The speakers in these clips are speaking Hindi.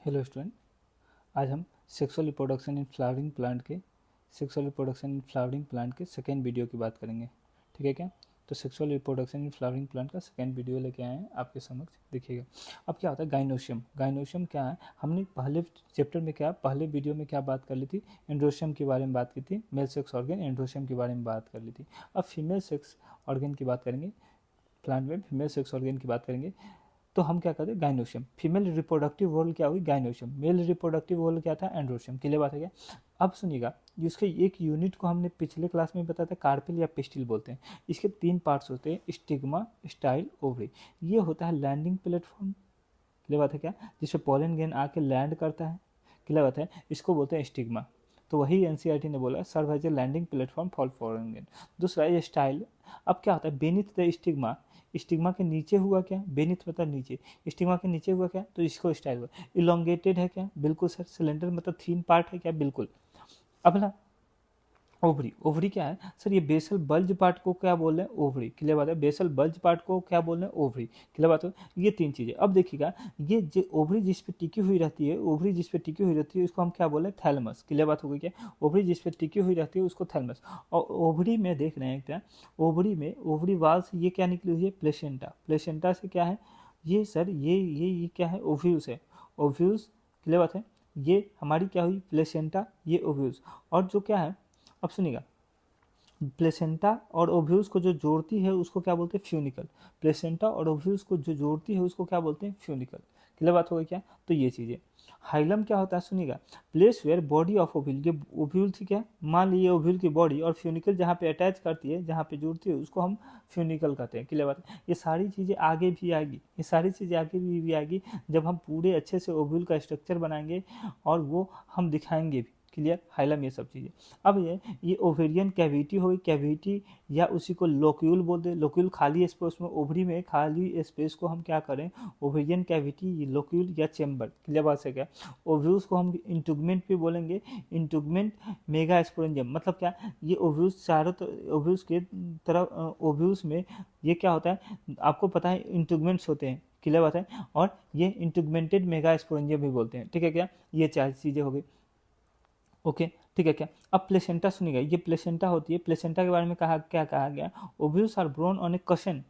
हेलो स्टूडेंट, आज हम sexual reproduction in flowering plant के सेकेंड वीडियो की बात करेंगे। ठीक है क्या? तो sexual reproduction in flowering plant का सेकेंड वीडियो लेके आए हैं आपके समक्ष, देखिएगा। अब क्या होता है गाइनोशियम। गाइनोशियम क्या है? हमने पहले चैप्टर में पहले वीडियो में क्या बात कर ली थी? एंड्रोशियम के बारे में बात की थी, मेल सेक्स ऑर्गन एंड्रोशियम के बारे में बात कर ली थी। अब फीमेल सेक्स ऑर्गन की बात करेंगे, प्लांट में फीमेल सेक्स ऑर्गन की बात करेंगे। तो हम क्या करते हैं? गाइनोशियम। फीमेल रिप्रोडक्टिव वॉल क्या हुई? गाइनोशियम। मेल रिप्रोडक्टिव वॉल क्या था? एंड्रोशियम। क्लियर बात है क्या? अब सुनिएगा, इसके एक यूनिट को हमने पिछले क्लास में बताया था, कार्पेल या पिस्टिल बोलते हैं। इसके तीन पार्ट्स होते हैं, स्टिग्मा, स्टाइल, ओवरी। ये होता है लैंडिंग प्लेटफॉर्म। क्लियर बात है क्या? जिसपे पॉलन ग्रेन आके लैंड करता है। क्लियर बात है? इसको बोलते हैं स्टिग्मा। तो वही एनसीईआरटी ने बोला, serve as a landing platform for pollen grain. दूसरा ये स्टाइल। अब क्या होता है? बेनिथ द स्टिग्मा, स्टिग्मा के नीचे हुआ क्या? बेनिथ मतलब नीचे, स्टिग्मा के नीचे हुआ क्या? तो इसको स्टाइल हुआ। इलोंगेटेड है क्या? बिल्कुल सर। सिलेंडर मतलब थीन पार्ट है क्या? बिल्कुल। अगला ओवरी। ओवरी क्या है सर? ये बेसल बल्ज पार्ट को क्या बोल रहे हैं? ओवरी। क्लियर बात है? बेसल बल्ज पार्ट को क्या बोल रहे हैं? ओवरी। क्लियर बात है? ये तीन चीजें। अब देखिएगा, ये जो ओवरी जिस पे टिकी हुई रहती है, ओवरी जिस पे टिकी हुई रहती है उसको हम क्या बोल रहे हैं? थैलमस। क्लियर बात हो गई क्या? ओवरी जिस पे टिकी हुई रहती है उसको थैलमस। और ओवरी में देख रहे हैं क्या? ओवरी में, ओवरी वाल से ये क्या निकली हुई है? प्लेसेंटा। प्लेसेंटा से क्या है? ये सर ये क्या है? ओव्यूल्स है। ओव्यूल्स। क्लियर बात है? ये हमारी क्या हुई? प्लेसेंटा, ये ओव्यूल्स। और जो क्या है, अब सुनिएगा, प्लेसेंटा और ओव्यूल्स को जो जोड़ती है उसको क्या बोलते हैं? फ्यूनिकल। प्लेसेंटा और ओव्यूल्स को जो जोड़ती है उसको क्या बोलते हैं? फ्यूनिकल। क्लियर बात हो गई क्या? तो ये चीजें। हाइलम क्या होता है? सुनिएगा, place where body of ovule. ये ओव्यूल थी क्या? मान लीजिए ओव्यूल की बॉडी, और फ्यूनिकल जहाँ पे अटैच करती है, जहाँ पे जुड़ती है उसको हम फ्यूनिकल कहते हैं। क्लियर बात है? ये सारी चीजें आगे भी आएगी, ये सारी चीजें आगे भी आएगी जब हम पूरे अच्छे से ओव्यूल का स्ट्रक्चर बनाएंगे और वो हम दिखाएंगे भी। क्लियर? हाइलम ये सब चीजें। अब ये ओवेरियन कैविटी होगी, कैविटी या उसी को लोक्यूल बोलते हैं। लोक्यूल खाली स्पेस में, ओवरी में खाली स्पेस को हम क्या करें? ओवेरियन कैविटी, लोक्यूल या चेम्बर। क्लियर बात से क्या? ओव्यूल्स को हम इंटुगमेंट भी बोलेंगे, इंटुगमेंट मेगा स्पोरेंजियम। मतलब क्या? ये ओव्यूल्स चारों ओव्यूल्स के तरफ, ओव्यूल्स में ये क्या होता है आपको पता है? इंटुगमेंट्स होते हैं। क्लियर बात है? और ये इंटुगमेंटेड मेगा स्पोरेंजियम भी बोलते हैं। ठीक है क्या? ये चार चीजें हो गई। ओके, ठीक है क्या? अब प्लेसेंटा सुनिएगा, ये प्लेसेंटा होती है। प्लेसेंटा के बारे में क्या कहा गया? Ovules are borne on a cushion,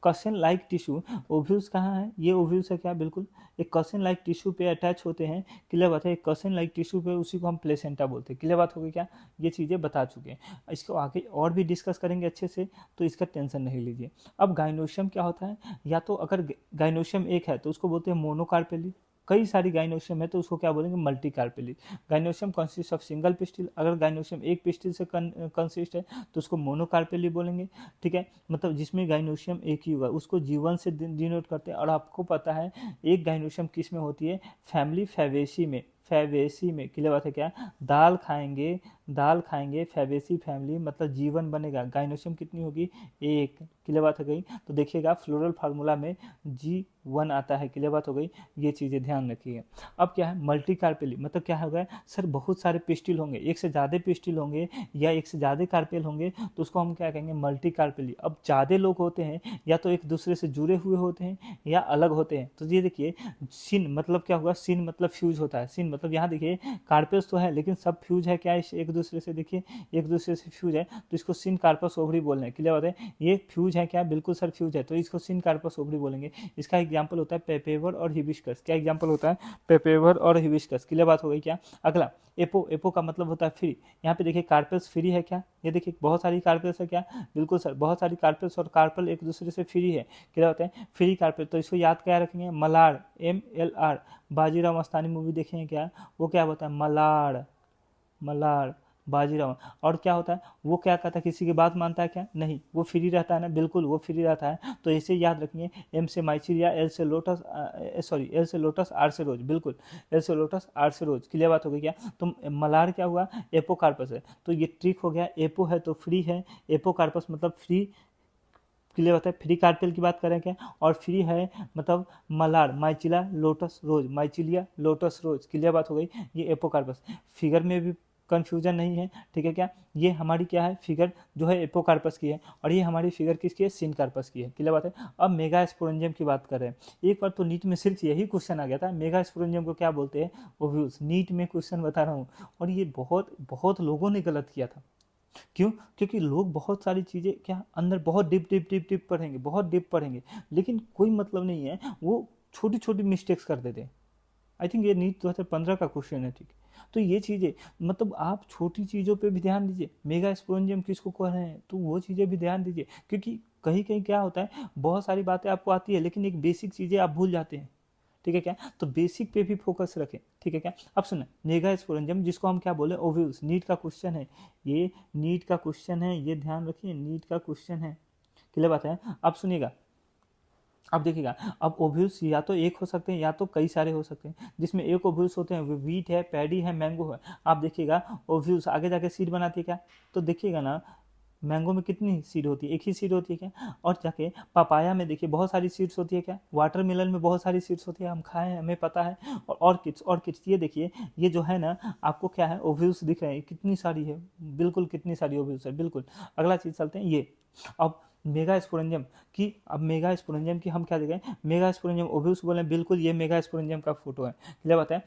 cushion like tissue. Ovules कहाँ है? ये ओव्यूल्स है क्या? बिल्कुल एक कशन लाइक टिश्यू पे अटैच होते हैं। क्लियर बात है? कशन लाइक टिश्यू पे, उसी को हम प्लेसेंटा बोलते हैं। क्लियर बात हो गई क्या? ये चीज़ें बता चुके हैं, इसको आगे और भी डिस्कस करेंगे अच्छे से, तो इसका टेंशन नहीं लीजिए। अब गाइनोशियम क्या होता है? या तो अगर गाइनोशियम एक है तो उसको बोलते हैं मोनोकार्पेली, कई सारी गाइनोशियम है तो उसको क्या बोलेंगे? Multicarpellary. Gynoecium consist of single pistil, अगर गाइनोशियम एक पिस्टिल से कंसिस्ट है तो उसको मोनोकार्पेली बोलेंगे। ठीक है? मतलब जिसमें गाइनोशियम एक ही हुआ उसको जीवन से डिनोट करते हैं। और आपको पता है एक गाइनोशियम किस में होती है? फैमिली फैवेसी में। फैवेसी में। क्लियर बात है क्या? दाल खाएंगे, दाल खाएंगे, फैवेसी फैमिली मतलब जीवन बनेगा। गाइनोशियम कितनी होगी? एक। क्लियर बात हो गई? तो देखिएगा फ्लोरल फार्मूला में G1 आता है। क्लियर बात हो गई? ये चीज़ें ध्यान रखिए। अब क्या है? मल्टी कार्पेली मतलब क्या होगा सर? बहुत सारे पिस्टिल होंगे, एक से ज़्यादा पिस्टिल होंगे या एक से ज़्यादा कार्पेल होंगे तो उसको हम क्या कहेंगे? मल्टी कार्पेली। अब ज़्यादा लोग होते हैं या तो एक दूसरे से जुड़े हुए होते हैं या अलग होते हैं। तो ये देखिए, सिन मतलब क्या हुआ? सिन मतलब फ्यूज होता है। सिन मतलब यहाँ देखिए कार्पेल्स तो है लेकिन सब फ्यूज है क्या? एक दूसरे से, देखिए एक दूसरे से फ्यूज है तो इसको सिन कार्पस ओवरी बोल रहे हैं। क्लियर बात है? ये फ्यूज है क्या? बिल्कुल सर फ्यूज है, तो इसको सिन कार्पस ओवरी बोलेंगे। इसका एग्जाम्पल होता है पेपेवर और हिबिस्कस। क्या एग्जाम्पल होता है? पेपेवर और हिबिस्कस। क्लियर बात हो गई क्या? अगला एपो। एपो का मतलब होता है फ्री। यहाँ पे देखिए कार्पेल्स फ्री है क्या? ये देखिए बहुत सारी कार्पेल्स है क्या? बिल्कुल सर, बहुत सारी कार्पेल्स और कार्पल एक दूसरे से फ्री है। क्या होता है? Free carpel. तो इसको याद क्या रखेंगे? मलार, MLR। बाजीराव मस्तानी मूवी देखेंगे क्या? वो क्या होता है? मलार, मलार, बाजीराव। और क्या होता है? वो क्या कहता है? किसी की बात मानता है क्या? नहीं, वो फ्री रहता है ना। बिल्कुल वो फ्री रहता है। तो ऐसे याद रखिए, M से माइचिलिया, L से लोटस, सॉरी L से लोटस, R से रोज। बिल्कुल L से लोटस, R से रोज। क्लियर बात हो गई क्या? तो मलार क्या हुआ? एपोकार्पस है। तो ये ट्रिक हो गया। एपो है तो फ्री है, एपोकार्पस मतलब फ्री। क्लियर होता है? फ्री कार्पेल की बात करें क्या? और फ्री है मतलब मलार, माइचिला लोटस रोज, माइचिलिया लोटस रोज। क्लियर बात हो गई? ये एपोकार्पस। फिगर में भी कन्फ्यूजन नहीं है, ठीक है क्या। ये हमारी क्या है फिगर जो है एपोकार्पस की है और ये हमारी फिगर किसकी है, सिनकार्पस की है, क्लियर बात है। अब मेगास्पोरेंजियम की बात कर रहे हैं। एक बार तो नीट में सिर्फ यही क्वेश्चन आ गया था, मेगास्पोरेंजियम को क्या बोलते हैं, ओव्यूल्स। नीट में क्वेश्चन बता रहा हूँ, और ये बहुत बहुत लोगों ने गलत किया था। क्यों? क्योंकि लोग बहुत सारी चीज़ें क्या अंदर बहुत डीप डीप डीप डीप पढ़ेंगे, बहुत डीप पढ़ेंगे, लेकिन कोई मतलब नहीं है, वो छोटी छोटी मिस्टेक्स कर देते हैं। आई थिंक ये नीट 2015 का क्वेश्चन है, ठीक। तो ये चीज़ें मतलब आप छोटी चीज़ों पे भी ध्यान दीजिए, मेगा स्पोरेंजियम किसको कह रहे हैं, तो वो चीज़ें भी ध्यान दीजिए, क्योंकि कहीं कहीं क्या होता है, बहुत सारी बातें आपको आती है लेकिन एक बेसिक चीज़ें आप भूल जाते हैं, ठीक है क्या। तो बेसिक पे भी फोकस रखें, ठीक है क्या। अब सुने, मेगा स्पोरेंजियम जिसको हम क्या बोले, ओव्यूल्स, नीट का क्वेश्चन है ये, नीट का क्वेश्चन है ये, ध्यान रखिए नीट का क्वेश्चन है, क्लियर बात है। अब सुनिएगा, अब देखिएगा, अब ओव्यूल्स या तो एक हो सकते हैं या तो कई सारे हो सकते हैं। जिसमें एक ओव्यूल्स होते हैं वो वीट है, पैडी है, मैंगो है। आप देखिएगा ओव्यूल्स आगे जाके सीड बनाती है क्या, तो देखिएगा ना, मैंगो में कितनी सीड होती है, एक ही सीड होती है क्या। और जाके पपाया में देखिए बहुत सारी सीड्स होती है क्या, वाटरमेलन में बहुत सारी सीड्स होती है, हम खाए हैं हमें पता है। और ऑर्किड्स ये देखिए, ये जो है ना आपको क्या है, ओव्यूल्स दिख रहे हैं, कितनी सारी है, बिल्कुल कितनी सारी ओव्यूल्स है, बिल्कुल। अगला चीज़ चलते हैं ये, अब मेगा स्पोरेंजियम की, अब मेगा स्पोरेंजियम की हम क्या देखें, मेगा स्पोरेंजियम ओव्यूल्स बोले, बिल्कुल ये मेगा स्पोरेंजियम का फोटो है, क्लियर बात है।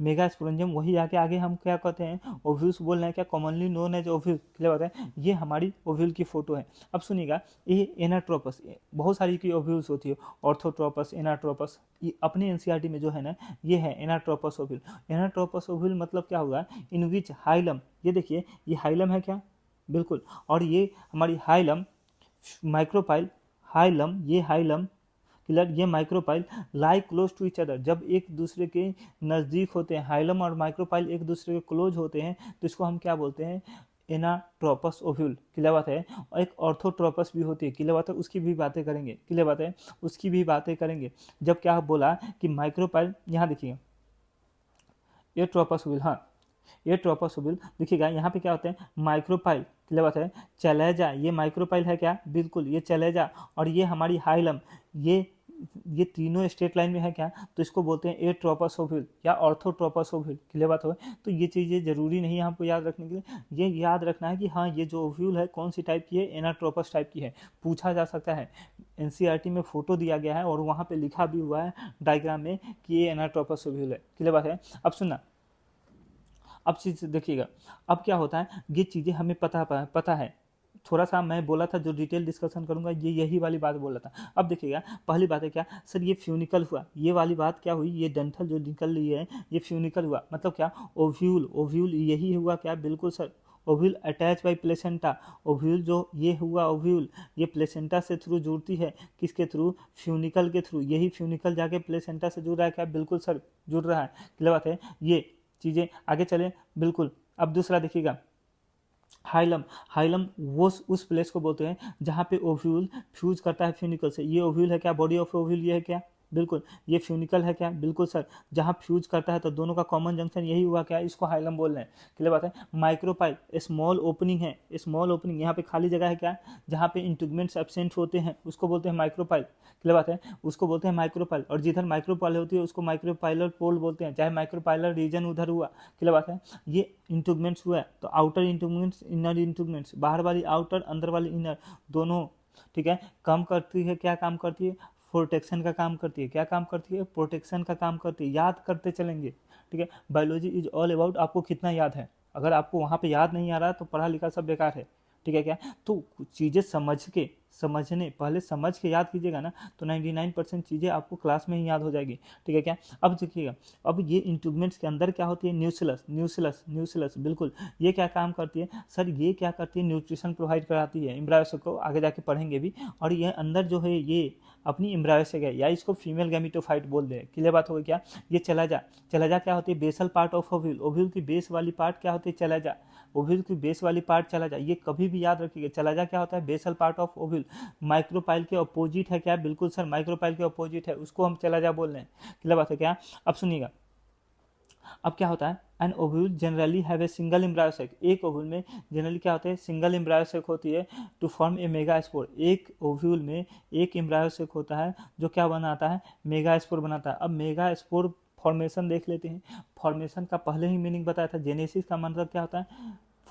मेगा स्पोरेंजियम वही आके आगे हम क्या कहते हैं, ओव्यूल्स बोल रहे हैं क्या, commonly known as ovule, clear बात है। ये हमारी ओव्यूल की फोटो है। अब सुनिएगा, ये एनाट्रोपस, बहुत सारी की ओव्यूल्स होती है, ऑर्थोट्रोपस, एनाट्रोपस, ये अपने एनसीईआरटी में जो है ना, ये है एनाट्रोपस ओव्यूल। एनाट्रोपस ओव्यूल मतलब क्या होगा, इन विच हाइलम, ये देखिए ये हाइलम है क्या, बिल्कुल। और ये हमारी हाइलम माइक्रोपाइल, हाइलम, ये हाइलम, क्लियर, ये micropyle lie close to each other, जब एक दूसरे के नज़दीक होते हैं, हाइलम और माइक्रोपाइल एक दूसरे के क्लोज होते हैं, तो इसको हम क्या बोलते हैं, एनाट्रोपस ओव्यूल, क्लियर बात है। और एक ऑर्थोट्रोपस भी होती है, क्लियर बात है, उसकी भी बातें करेंगे, क्लियर बात है, उसकी भी बातें करेंगे। जब क्या बोला कि माइक्रोपाइल, यहाँ देखिए ये ट्रोपस ओव्यूल, हाँ ये ट्रोपस ओव्यूल देखिएगा, यहाँ पे क्या होते हैं, माइक्रोपाइल, क्लियर बात है, चलेजा, ये माइक्रोपाइल है क्या, बिल्कुल ये चलेजा, और ये हमारी हाइलम, ये तीनों स्ट्रेट लाइन में है क्या, तो इसको बोलते हैं ए ट्रोपस ओव्यूल या ऑर्थोट्रोपस ओव्यूल, क्लियर बात हो। तो ये चीज़ें जरूरी नहीं है हमको याद रखने के लिए, ये याद रखना है कि हाँ ये जो ओव्यूल है कौन सी टाइप की है, एनाट्रोपस टाइप की है, पूछा जा सकता है। एनसीईआरटी में फोटो दिया गया है और वहाँ पे लिखा भी हुआ है डायग्राम में कि ये एनाट्रोपस ओव्यूल है, क्लियर बात है। अब सुनना, अब चीज़ देखिएगा, अब क्या होता है, ये चीज़ें हमें पता है, थोड़ा सा मैं बोला था जो डिटेल डिस्कशन करूंगा, ये यही वाली बात बोला था। अब देखिएगा, पहली बात है क्या सर, ये फ्यूनिकल हुआ, ये वाली बात क्या हुई, ये डंठल जो निकल रही है ये फ्यूनिकल हुआ, मतलब क्या, ओव्यूल, ओव्यूल यही हुआ क्या, बिल्कुल sir, ovule attach by placenta, ovule जो ये हुआ ओव्यूल, ये प्लेसेंटा से थ्रू जुड़ती है, किसके थ्रू, फ्यूनिकल के थ्रू, यही फ्यूनिकल जाके प्लेसेंटा से जुड़ रहा है क्या, बिल्कुल सर जुड़ रहा है, क्लियर बात है। ये चीज़ें आगे चले, बिल्कुल। अब दूसरा देखिएगा, हाइलम, हाइलम वो उस प्लेस को बोलते हैं जहाँ पे ओव्यूल फ्यूज करता है फ्यूनिकल से, ये ओव्यूल है क्या, बॉडी ऑफ ओव्यूल ये है क्या, बिल्कुल। ये फ्यूनिकल है क्या, बिल्कुल सर, जहाँ फ्यूज करता है तो दोनों का कॉमन जंक्शन यही हुआ क्या, इसको हाइलम बोल रहे हैं, क्लियर बात है। माइक्रोपाइल स्मॉल ओपनिंग है, स्मॉल ओपनिंग, यहाँ पे खाली जगह है क्या, जहाँ पे इंटीग्मेंट्स एब्सेंट होते हैं उसको बोलते हैं माइक्रोपाइल, क्लियर बात है, उसको बोलते हैं माइक्रोपाइल। और जिधर माइक्रोपाइल होती है उसको माइक्रोपाइलर पोल बोलते हैं, चाहे माइक्रोपाइलर रीजन उधर हुआ, क्लियर बात है। ये इंटीग्मेंट्स हुआ है तो आउटर इंटीग्मेंट्स, इनर इंटीग्मेंट्स, बाहर वाली आउटर, अंदर वाली इनर, दोनों, ठीक है, काम करती है, क्या काम करती है, प्रोटेक्शन का काम करती है, क्या काम करती है, प्रोटेक्शन का काम करती है, याद करते चलेंगे, ठीक है। बायोलॉजी इज ऑल अबाउट आपको कितना याद है, अगर आपको वहाँ पे याद नहीं आ रहा तो पढ़ा लिखा सब बेकार है, ठीक है क्या। तो चीज़ें समझने पहले समझ के याद कीजिएगा ना, तो 99% चीज़ें आपको क्लास में ही याद हो जाएगी, ठीक है क्या। अब देखिएगा, अब ये इंटीग्मेंट्स के अंदर क्या होती है, न्यूक्लियस, न्यूक्लियस, न्यूक्लियस, बिल्कुल। ये क्या काम करती है सर, ये क्या करती है, न्यूट्रिशन प्रोवाइड कराती है एम्ब्रायो को, आगे जाके पढ़ेंगे भी। और ये अंदर जो है ये अपनी एम्ब्रायो से गए, या इसको फीमेल गैमेटोफाइट बोल दे, क्लियर बात हो गई क्या। ये चलाजा, चलाजा क्या होती है, basal part of ovule, ovule की बेस वाली पार्ट क्या होती है, चलाजा, ओव्यूल की बेस वाली पार्ट चलाजा, ये कभी भी याद रखिएगा, चलाजा क्या होता है, basal part of ovule, micropyle के अपोजिट है क्या, बिल्कुल सर माइक्रोपाइल के अपोजिट है, उसको हम चलाजा बोल रहे हैं, क्लियर बात है क्या। अब सुनिएगा, अब क्या होता है, an ovule generally have a single embryo sac, एक ओव्यूल में जनरली क्या होता है, सिंगल एम्ब्रायो सेक होती है, टू फॉर्म ए मेगास्पोर, एक ओव्यूल में एक एम्ब्रायो सेक होता है जो क्या बनाता है, मेगास्पोर बनाता है। अब मेगास्पोर फॉर्मेशन देख लेते हैं। फॉर्मेशन का पहले ही मीनिंग बताया था। जेनेसिस का मतलब क्या होता है?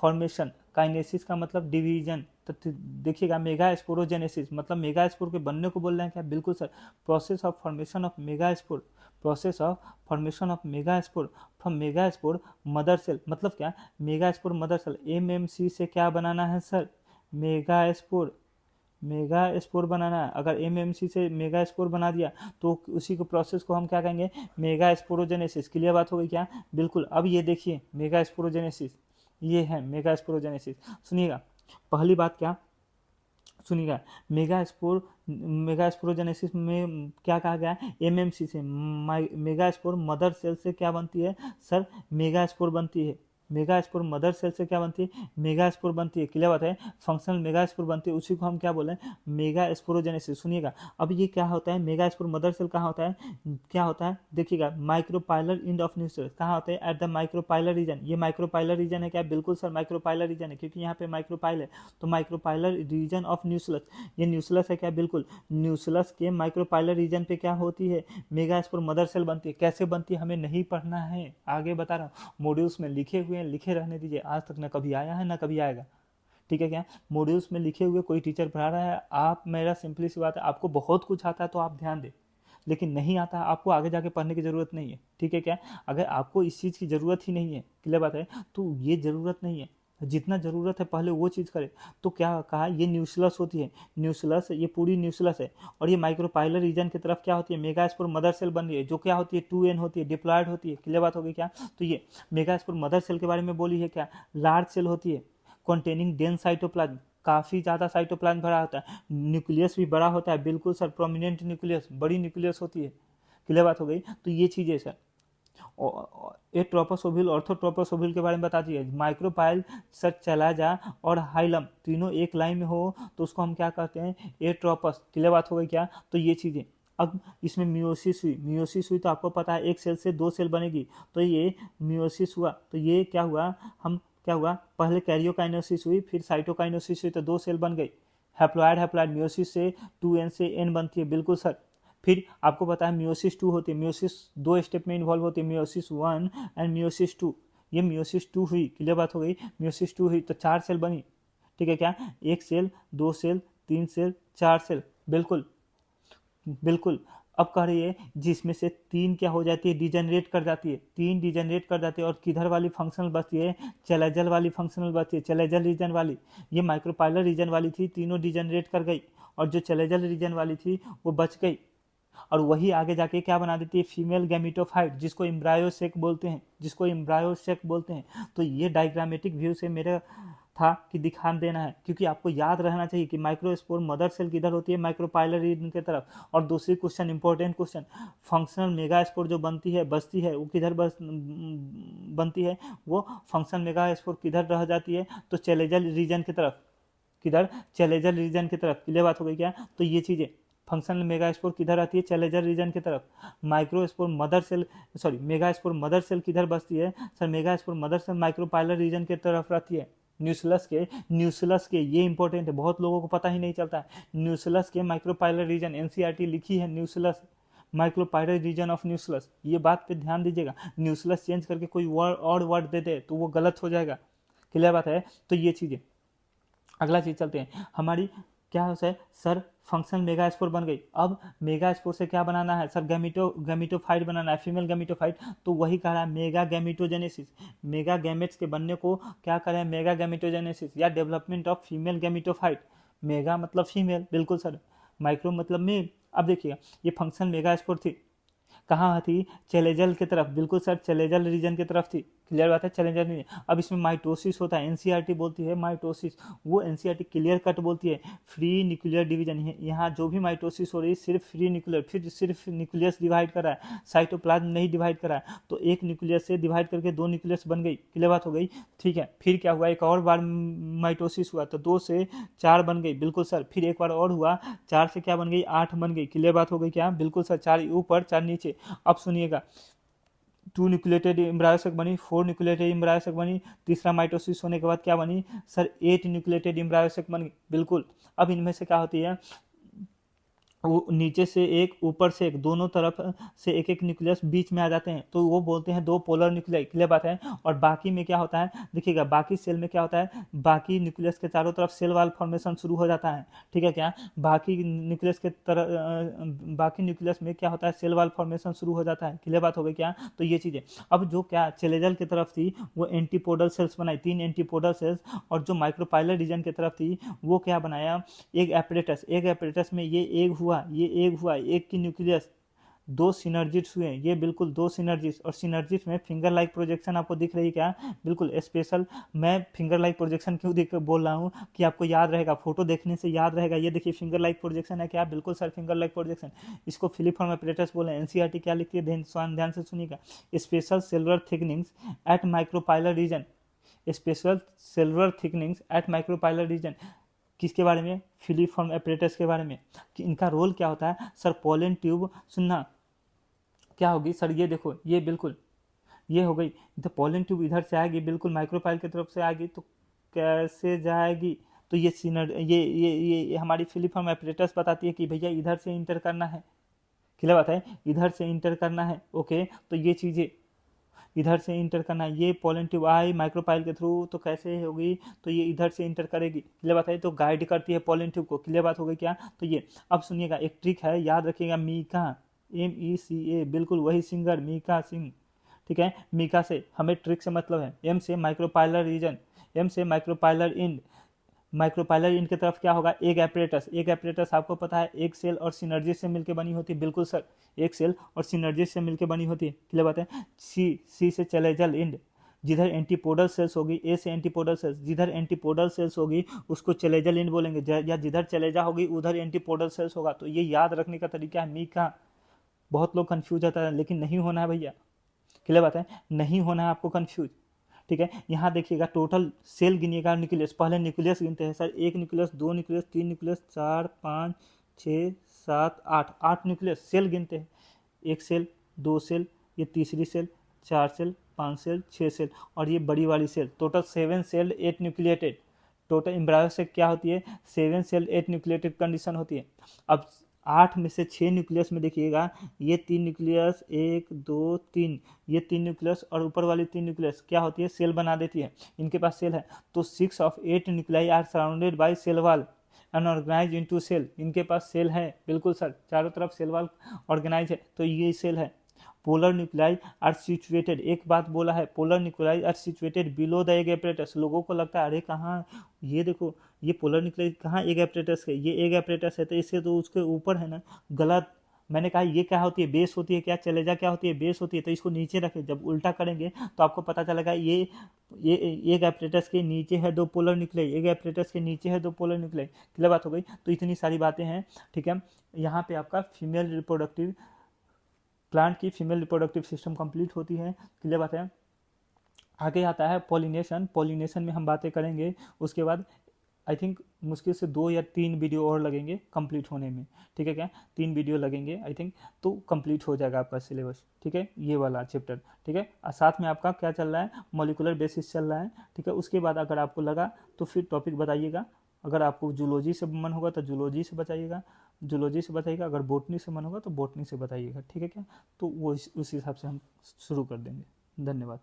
फॉर्मेशन। काइनेसिस का मतलब डिवीजन। तो देखिएगा मेगा स्पोरोजेनेसिस मतलब मेगा स्पोर के बनने को बोल रहे हैं क्या? बिल्कुल sir. Process of formation of megaspore, process of formation of megaspore from megaspore mother cell. मतलब क्या? Megaspore mother cell. MMC से क्या बनाना है sir? Megaspore. Megaspore बनाना है। अगर एमएमसी से मेगा स्पोर बना दिया तो उसी को प्रोसेस को हम क्या कहेंगे? Mega sporogenesis. क्लियर बात हो गई क्या? बिल्कुल। अब ये देखिए मेगा स्पोरोजेनेसिस, ये है मेगा स्पोरोजेनेसिस। सुनिएगा पहली बात क्या, सुनिएगा मेगा स्पोर, मेगा स्पोरोजेनेसिस में क्या कहा गया? एमएमसी से मेगा स्पोर मदर सेल से क्या बनती है सर? मेगा स्पोर बनती है। मेगा स्पोर मदर सेल से क्या बनती है? मेगा स्पोर बनती है। क्लियर बात है? फंक्शनल मेगा स्पोर बनती है, उसी को हम क्या बोले? Mega sporogenesis. सुनिएगा अब ये क्या होता है? मेगा स्पोर मदर सेल कहाँ होता है? क्या होता है देखिएगा, माइक्रोपाइलर एंड ऑफ न्यूक्लियस कहाँ होते हैं? At the micropylar reason. ये माइक्रोपाइलर रीजन है क्या? बिल्कुल सर माइक्रोपाइलर रीजन है, क्योंकि यहाँ पे माइक्रोपाइल है तो माइक्रोपाइलर रीजन ऑफ न्यूक्लियस। ये न्यूक्लियस है क्या? बिल्कुल। न्यूक्लियस के माइक्रोपाइलर रीजन पे क्या होती है? मेगा स्पोर मदर सेल बनती है। कैसे बनती है हमें नहीं पढ़ना है, आगे बता रहा हूँ। मॉड्यूल्स में लिखे हुए हैं, लिखे रहने दीजिए। आज तक ना कभी आया है ना कभी आएगा, ठीक है क्या? मॉड्यूल्स में लिखे हुए कोई टीचर पढ़ा रहा है, आप, मेरा सिंपली सी बात है, आपको बहुत कुछ आता है तो आप ध्यान दें, लेकिन नहीं आता है आपको आगे जाके पढ़ने की ज़रूरत नहीं है, ठीक है क्या? अगर आपको इस चीज़ की ज़रूरत ही नहीं है, क्लियर बात है, तो ये ज़रूरत नहीं है। जितना ज़रूरत है पहले वो चीज़ करें। तो क्या कहा? ये न्यूक्लियस होती है। न्यूक्लियस, ये पूरी न्यूक्लियस है और ये माइक्रोपाइलर रीजन की तरफ क्या होती है? मेगा स्पोर मदर सेल बन रही है, जो क्या होती है? 2n होती है, डिप्लॉयड होती है। क्लियर बात होगी क्या? तो ये मेगा स्पोर मदर सेल के बारे में बोली है क्या? लार्ज सेल होती है कॉन्टेनिंग डेंस साइटोप्लाज्म, काफ़ी ज़्यादा साइटोप्लाज्म भरा होता है। न्यूक्लियस भी बड़ा होता है, बिल्कुल सर, प्रोमिनेंट न्यूक्लियस, बड़ी न्यूक्लियस होती है। क्लियर बात हो गई? तो ये चीज़ें सर। ए ट्रोपोसोभिल, ऑर्थोट्रोपोसोभिल के बारे में बता दिए। माइक्रोपाइल सर, चलाजा और हाइलम तीनों एक लाइन में हो तो उसको हम क्या कहते हैं? ए ट्रोपस। क्लियर बात हो गई क्या? तो ये चीज़ें। अब इसमें मियोसिस हुई, मियोसिस हुई तो आपको पता है एक सेल से दो सेल बनेगी, तो ये मियोसिस हुआ तो ये क्या हुआ? हम क्या हुआ? पहले कैरियोकाइनेसिस हुई, फिर साइटोकाइनेसिस हुई तो दो सेल बन गई। हैप्लॉइड, हैप्लॉइड मियोसिस से 2n से n बनती है, बिल्कुल सर। फिर आपको पता है मियोसिस 2 होती है। मियोसिस दो स्टेप में इन्वॉल्व होती है, मियोसिस 1 एंड मियोसिस 2। ये मियोसिस 2 हुई, क्लियर बात हो गई? मियोसिस 2 हुई तो 4 सेल बनी, ठीक है क्या? एक सेल, दो सेल, तीन सेल, 4 सेल, बिल्कुल बिल्कुल। अब कह रही है जिसमें से 3 क्या हो जाती है? डिजेनरेट कर जाती है। 3 डिजेनरेट कर जाती है और किधर वाली फंक्शनल बचती है? चैलेजल वाली फंक्शनल बचती है, चैलेजल रीजन वाली। ये माइक्रोपाइलर रीजन वाली थी, तीनों डिजेनरेट कर गई और जो चैलेजल रीजन वाली थी वो बच गई और वही आगे जाके क्या बना देती है? फीमेल गैमिटोफाइट, जिसको एम्ब्रायोसेक बोलते हैं, जिसको एम्ब्रायोसेक बोलते हैं। तो ये डायग्रामेटिक व्यू से मेरा था कि दिखा देना है, क्योंकि आपको याद रहना चाहिए कि माइक्रोस्पोर मदर सेल किधर होती है? माइक्रोपाइलर रीजन की तरफ। और दूसरी question, important question, functional megaspore जो बनती है, बसती है, वो किधर बनती है? वो फंक्शनल मेगास्पोर किधर रह जाती है? तो चैलेजल रीजन की तरफ। किधर? चैलेजल रीजन की तरफ। क्लियर बात हो गई क्या? तो ये चीज़ें, फंक्शनल मेगास्पोर किधर आती है? चैलेजर रीजन की तरफ। Microspore mother cell, sorry megaspore mother cell किधर बसती है sir? Megaspore mother cell micropylar region की तरफ रहती है। न्यूक्लियस के ये इंपॉर्टेंट है, बहुत लोगों को पता ही नहीं चलता है। न्यूक्लियस के माइक्रोपाइलर रीजन, एनसीईआरटी लिखी है nucleus, micropylar reason of nucleus. ये बात पे ध्यान दीजिएगा, न्यूक्लियस चेंज करके कोई वर्ड और वर्ड दे दे तो वो गलत हो जाएगा। क्लियर बात है? तो ये चीज़ें। अगला चीज चलते हैं हमारी, क्या है सर? फंक्शनल मेगास्पोर बन गई। अब मेगास्पोर से क्या बनाना है सर? गैमिटोफाइट बनाना है, फीमेल गैमिटोफाइट। तो वही कह रहा है मेगा गैमिटोजेनेसिस। मेगा गैमेट्स के बनने को क्या करें? मेगा गैमिटोजेनेसिस या development of female gametophyte. Mega मतलब फीमेल, बिल्कुल सर। माइक्रो मतलब मेल। अब देखिए ये फंक्शनल मेगास्पोर थी, कहाँ थी? चैलेजल की तरफ, बिल्कुल सर, चैलेजल रीजन की तरफ थी। क्लियर बात है? Chalazal region. अब इसमें माइटोसिस होता है, एनसीईआरटी बोलती है माइटोसिस, वो एनसीईआरटी क्लियर कट बोलती है फ्री न्यूक्लियर डिवीजन। यहाँ जो भी माइटोसिस हो रही है सिर्फ फ्री न्यूक्लियर, फिर सिर्फ न्यूक्लियस डिवाइड कर रहा है, साइटोप्लाज्म नहीं डिवाइड कर रहा है। तो एक न्यूक्लियस से डिवाइड करके दो न्यूक्लियस बन गई। क्लियर बात हो गई? ठीक है। फिर क्या हुआ? एक और बार माइटोसिस हुआ तो 2 से 4 बन गई, बिल्कुल सर। फिर एक बार और हुआ, 4 से क्या बन गई? 8 बन गई। क्लियर बात हो गई क्या? बिल्कुल सर। 4 ऊपर 4 नीचे। अब सुनिएगा, 2 न्यूक्लिएटेड एम्ब्रायोसेक बनी, 4 न्यूक्लिएटेड एम्ब्रायोसेक बनी, तीसरा माइटोसिस होने के बाद क्या बनी सर? 8 न्यूक्लिएटेड एम्ब्रायोसेक बन गई, बिल्कुल। अब इनमें से क्या होती है? वो नीचे से एक ऊपर से एक, दोनों तरफ से एक एक न्यूक्लियस बीच में आ जाते हैं, तो वो बोलते हैं दो पोलर न्यूक्लियाई। क्लियर बात है। और बाकी में क्या होता है, देखिएगा बाकी सेल में क्या होता है, बाकी न्यूक्लियस के चारों तरफ सेल वाल फॉर्मेशन शुरू हो जाता है। ठीक है क्या, बाकी न्यूक्लियस के तरह बाकी न्यूक्लियस में क्या होता है, सेल वाल फॉर्मेशन शुरू हो जाता है। क्लियर बात हो गई क्या। तो ये चीज़ें अब जो क्या चेलेजल की तरफ थी वो एंटीपोडल सेल्स बनाई, 3 एंटीपोडल सेल्स, और जो माइक्रोपाइलर रीजन की तरफ थी वो क्या बनाया, एक एपरेटस। एक एपरेटस में ये एक हुआ, ये एक हुआ, एक की न्यूक्लियस, दो सिनर्जिट्स हुए, ये बिल्कुल दो सिनर्जिट्स। और सिनर्जिट्स में फिंगर लाइक प्रोजेक्शन आपको दिख रही क्या, बिल्कुल स्पेशल। मैं फिंगर लाइक प्रोजेक्शन क्यों दिख बोल रहा हूँ कि आपको याद रहेगा, फोटो देखने से याद रहेगा। ये देखिए फिंगर लाइक प्रोजेक्शन है क्या, बिल्कुल सर फिंगर लाइक प्रोजेक्शन। इसको फिलिफॉर्म एपरेटस बोले। एनसीईआरटी क्या लिखती है, ध्यान से सुनिएगा, special cellular thickenings at micropylar region, special cellular thickenings at micropylar region. किसके बारे में, फिलिफॉर्म एपरेटस के बारे में, कि इनका रोल क्या होता है सर। पोलन ट्यूब सुनना क्या होगी सर, ये देखो ये बिल्कुल ये हो गई, तो पोलन ट्यूब इधर से आएगी, बिल्कुल माइक्रोपाइल की तरफ से आएगी, तो कैसे जाएगी, तो ये सीनर ये हमारी फिलिफॉर्म एपरेटस बताती है कि भैया इधर से इंटर करना है। क्लियर बात है, इधर से इंटर करना है। ओके, तो ये चीज़ें इधर से इंटर करना है, ये पोलन ट्यूब आई माइक्रोपाइल के थ्रू, तो कैसे होगी, तो ये इधर से इंटर करेगी। क्लियर बात है, तो गाइड करती है पोलन ट्यूब को। क्लियर बात हो गई क्या। तो ये अब सुनिएगा एक ट्रिक है, याद रखिएगा, मीका, MECA, बिल्कुल वही सिंगर मीका सिंह। ठीक है, मीका से हमें ट्रिक से मतलब है, एम से माइक्रोपाइलर रीजन, एम से माइक्रोपाइलर इंड। माइक्रोपाइलर इनके तरफ क्या होगा, एक एपरेटस। एक एपरेटस आपको पता है एक सेल और सिनर्जी से मिलकर बनी होती है, बिल्कुल सर, एक सेल और सिनर्जी से मिलकर बनी होती है। क्लियर बात है। सी से चलेजल इंड, जिधर एंटीपोडल सेल्स होगी, ए से एंटीपोडल सेल्स, जिधर एंटीपोडल सेल्स होगी उसको चलेजल इंड बोलेंगे, या जिधर चलेजा होगी उधर एंटीपोडल सेल्स होगा। तो ये याद रखने का तरीका है मीका। बहुत लोग कंफ्यूज होता है, लेकिन नहीं होना है भैया। क्लियर बात है, नहीं होना है आपको कंफ्यूज। ठीक है, यहाँ देखिएगा टोटल सेल गिनिएगा, न्यूक्लियस, पहले न्यूक्लियस गिनते हैं सर, एक न्यूक्लियस, दो न्यूक्लियस, तीन न्यूक्लियस, 4 5 6 7 8, 8 न्यूक्लियस सेल गिनते हैं। एक सेल, दो सेल, ये तीसरी सेल, 4 सेल, 5 सेल, 6 सेल, और ये बड़ी वाली cell, total 7 cell 8 nucleated. Total embryo से क्या होती है, 7 सेल 8 न्यूक्लिएटेड कंडीशन होती है। अब 8 में से 6 न्यूक्लियस में देखिएगा, ये 3 न्यूक्लियस, 1 2 3, ये 3 न्यूक्लियस और ऊपर वाली 3 न्यूक्लियस क्या होती है, सेल बना देती है। इनके पास सेल है, तो 6 of 8 nuclei are surrounded by cell wall and organise into cell. इनके पास सेल है, बिल्कुल सर, चारों तरफ सेल वाल ऑर्गेनाइज है, तो ये सेल है। पोलर न्यूक्लियाई आर सिचुएटेड, एक बात बोला है, polar nuclei are situated below the egg apparatus. लोगों को लगता है अरे कहाँ, ये देखो ये पोलर न्यूक्लियाई कहाँ एग एपरेटस है, ये एग एपरेटस है, तो इससे तो उसके ऊपर है ना। गलत, मैंने कहा ये क्या होती है, बेस होती है क्या, चलेजा क्या होती है, बेस होती है, तो इसको नीचे रखें, जब उल्टा करेंगे तो आपको पता चलेगा ये एक एपरेटस के नीचे है दो पोलर न्यूक्लियाई, एक एपरेटस के नीचे है दो पोलर न्यूक्लियाई। क्लियर बात हो गई। तो इतनी सारी बातें हैं। ठीक है, यहाँ पे आपका फीमेल रिप्रोडक्टिव प्लांट की फीमेल रिप्रोडक्टिव सिस्टम कंप्लीट होती है। क्लियर बात है। आगे आता है पॉलिनेशन। पॉलिनेशन में हम बातें करेंगे, उसके बाद आई थिंक मुश्किल से 2 या 3 वीडियो और लगेंगे कंप्लीट होने में। ठीक है क्या, 3 वीडियो लगेंगे आई थिंक, तो कंप्लीट हो जाएगा आपका सिलेबस। ठीक है, ये वाला चैप्टर। ठीक है, और साथ में आपका क्या चल रहा है, मॉलिक्यूलर बेसिस चल रहा है। ठीक है, उसके बाद अगर आपको लगा तो फिर टॉपिक बताइएगा। अगर आपको जूलॉजी से मन होगा तो जूलॉजी से बताइएगा, जूलॉजी से बताइएगा। अगर बोटनी से मन होगा तो बोटनी से बताइएगा। ठीक है क्या, तो वो उस हिसाब से हम शुरू कर देंगे। धन्यवाद।